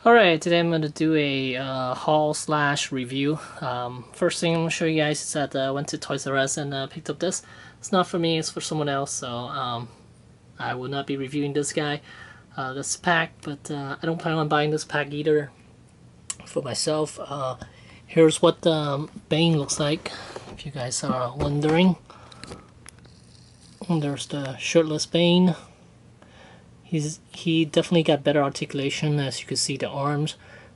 Alright, today I'm going to do a haul slash review. First thing I'm going to show you guys is that I went to Toys R Us and picked up this. It's not for me, it's for someone else, so I will not be reviewing this guy, this pack, but I don't plan on buying this pack either for myself. Here's what Bane looks like, if you guys are wondering. And there's the shirtless Bane. He definitely got better articulation, as you can see the arms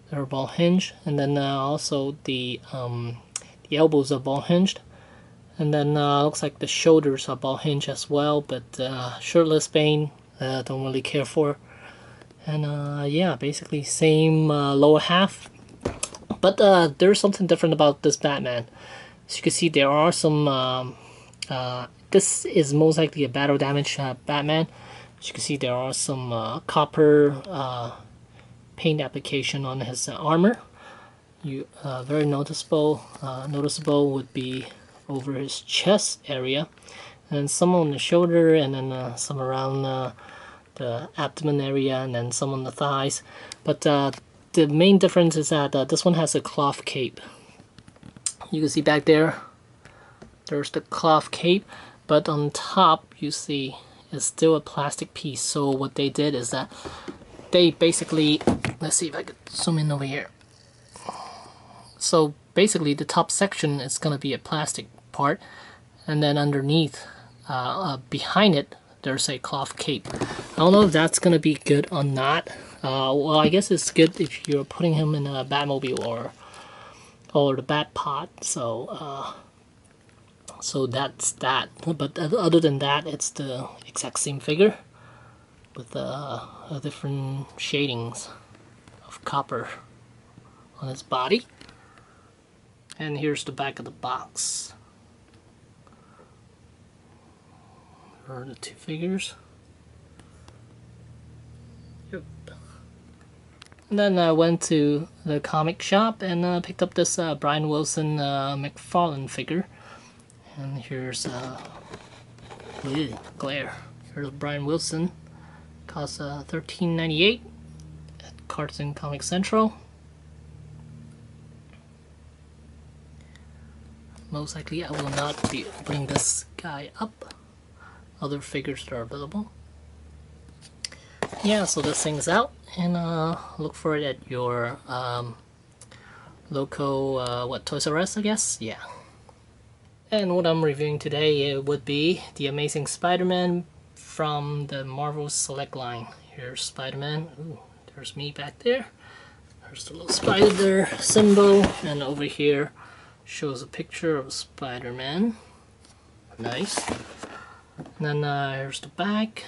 they're ball hinged, and then also the elbows are ball hinged, and then looks like the shoulders are ball hinged as well. But shirtless Bane, don't really care for, and yeah, basically same lower half. But there's something different about this Batman. As you can see, there are some. This is most likely a battle damage Batman. As you can see, there are some copper paint application on his armor. Very noticeable. Noticeable would be over his chest area, and some on the shoulder, and then some around the abdomen area, and then some on the thighs. But the main difference is that this one has a cloth cape. You can see back there, there's the cloth cape, but on top you see it's still a plastic piece. So what they did is that they basically, let's see if I could zoom in over here. So basically the top section is going to be a plastic part, and then underneath, behind it, there's a cloth cape. I don't know if that's going to be good or not. Well, I guess it's good if you're putting him in a Batmobile or the Bat Pod. So that's that. But other than that, it's the exact same figure with different shadings of copper on his body. And here's the back of the box. There are the two figures. Yep. And then I went to the comic shop and picked up this Brian Wilson McFarlane figure. And here's glare. Here's Brian Wilson. Costs $13.98 at Cartoon Comic Central. Most likely I will not be opening this guy up. Other figures that are available. Yeah, so this thing's out, and look for it at your local Toys R Us, I guess. Yeah. And what I'm reviewing today would be the Amazing Spider-Man from the Marvel Select line. Here's Spider-Man. Ooh, there's me back there. There's the little spider symbol, and over here shows a picture of Spider-Man. Nice. And then here's the back.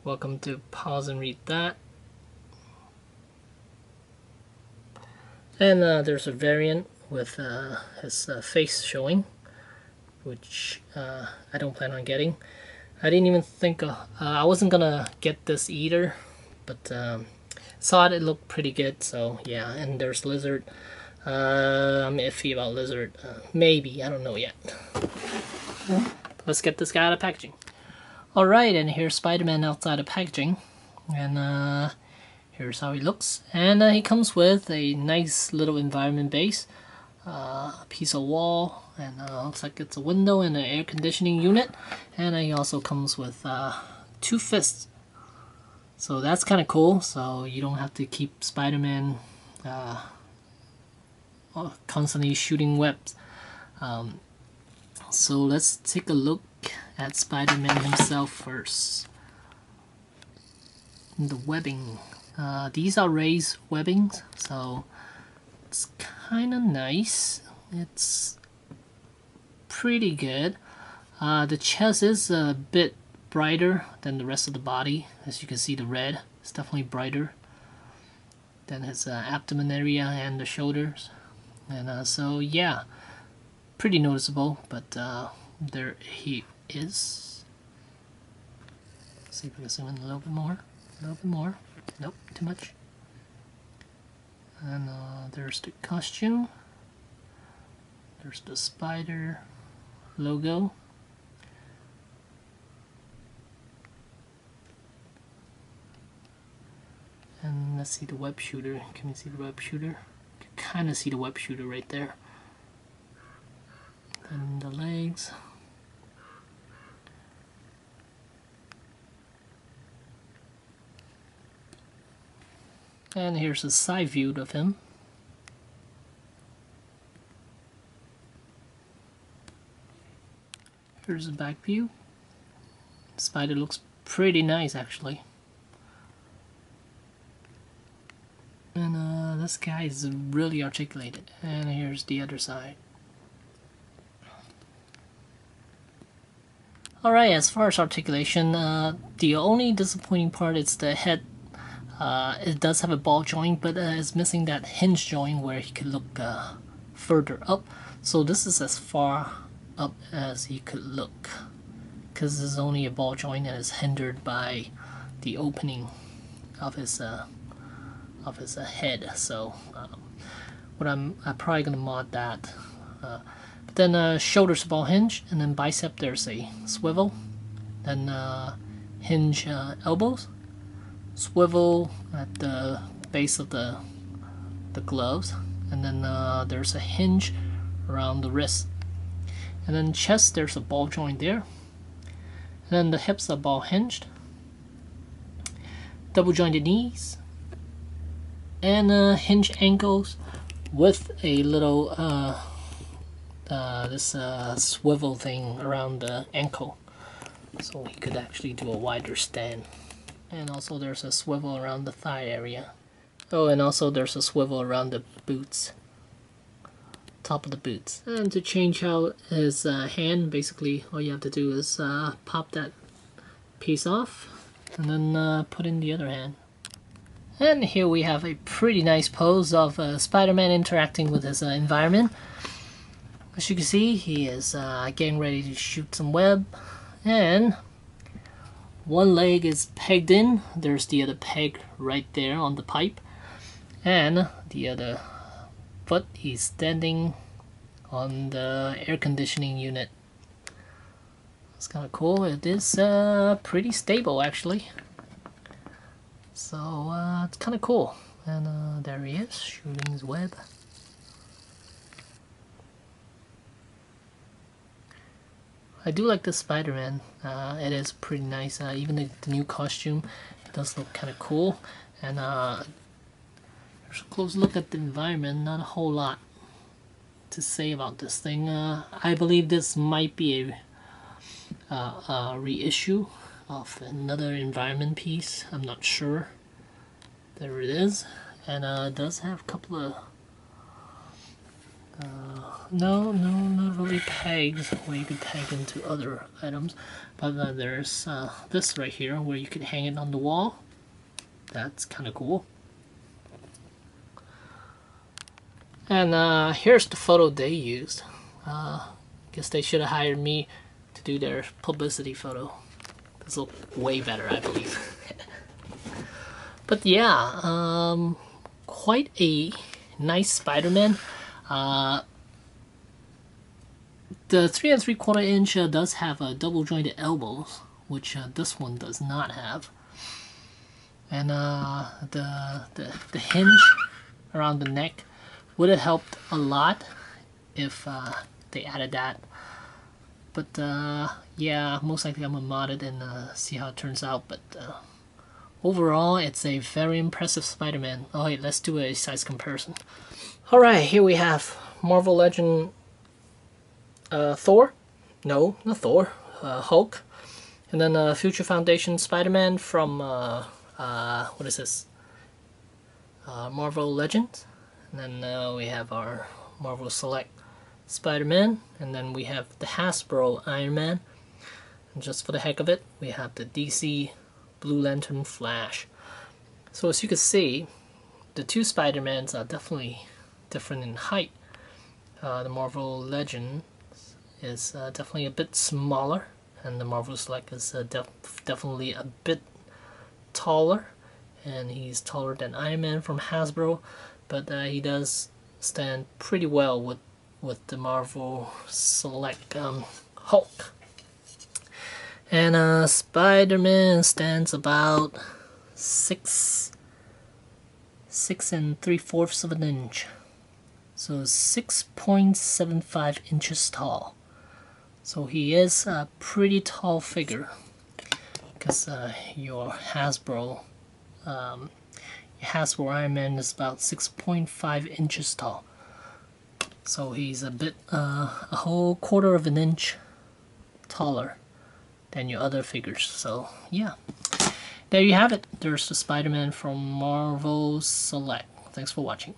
Welcome to pause and read that. And there's a variant with his face showing, which I don't plan on getting. I didn't even think I wasn't gonna get this either, but saw it looked pretty good, so yeah. And there's Lizard. I'm iffy about Lizard. Maybe, I don't know yet. Let's get this guy out of packaging. Alright, and here's Spider-Man outside of packaging, and here's how he looks. And he comes with a nice little environment base, a piece of wall, and looks like it's a window and an air conditioning unit. And he also comes with 2 fists, so that's kind of cool. So you don't have to keep Spider-Man constantly shooting webs. So let's take a look at Spider-Man himself first. The webbing. These are raised webbings, so it's kind of nice. It's pretty good. The chest is a bit brighter than the rest of the body. As you can see, the red is definitely brighter than his abdomen area and the shoulders. And so yeah, pretty noticeable, but there he is. Let's see if we can zoom in a little bit more. A little bit more. Nope, too much. And there's the costume. There's the spider logo. And kind of see the web shooter. Can you see the web shooter? You can kind of see the web shooter right there. And the legs. And here's a side view of him. Here's the back view. The spider looks pretty nice actually. And this guy is really articulated. And here's the other side. Alright, as far as articulation, the only disappointing part is the head. It does have a ball joint, but it's missing that hinge joint where he could look further up. So this is as far up as he could look, because this is only a ball joint and is hindered by the opening of his head. So I'm probably gonna mod that. But then shoulders ball hinge, and then bicep there's a swivel, then hinge elbows, swivel at the base of the gloves, and then there's a hinge around the wrist. And then chest, there's a ball joint there. And then the hips are ball hinged. Double jointed knees. And hinge ankles with a little this swivel thing around the ankle. So he could actually do a wider stand. And also there's a swivel around the thigh area. Oh, and also there's a swivel around the boots. Top of the boots. And to change out his hand, basically all you have to do is pop that piece off and then put in the other hand. And here we have a pretty nice pose of Spider-Man interacting with his environment. As you can see, he is getting ready to shoot some web, and one leg is pegged in. There's the other peg right there on the pipe, and the other foot, he's standing on the air conditioning unit. It's kind of cool. It is pretty stable actually, so it's kind of cool. And there he is shooting his web. I do like the Spider-Man. It is pretty nice. Even the new costume, it does look kind of cool. And there's a close look at the environment. Not a whole lot to say about this thing. I believe this might be a reissue of another environment piece. I'm not sure. There it is. And it does have a couple of no, not really pegs where you could peg into other items, but there's this right here where you could hang it on the wall. That's kind of cool. And here's the photo they used. Guess they should have hired me to do their publicity photo. This looks way better, I believe. But yeah, quite a nice Spider-Man. The 3 3/4 inch does have double jointed elbows, which this one does not have. And the hinge around the neck would have helped a lot if they added that. But yeah, most likely I'm gonna mod it and see how it turns out. But overall, it's a very impressive Spider-Man. Oh wait, let's do a size comparison. Alright, here we have Marvel Legend Thor. No, not Thor. Hulk. And then Future Foundation Spider-Man from, what is this? Marvel Legends. And then we have our Marvel Select Spider-Man. And then we have the Hasbro Iron Man. And just for the heck of it, we have the DC Blue Lantern Flash. So as you can see, the two Spider-Mans are definitely different in height. The Marvel Legends is definitely a bit smaller, and the Marvel Select is definitely a bit taller, and he's taller than Iron Man from Hasbro, but he does stand pretty well with the Marvel Select Hulk. And Spider-Man stands about 6 6 3/4 of an inch. So 6.75 inches tall. So he is a pretty tall figure, because your Hasbro Iron Man is about 6.5 inches tall. So he's a whole quarter of an inch taller than your other figures. So yeah, there you have it. There's the Spider-Man from Marvel Select. Thanks for watching.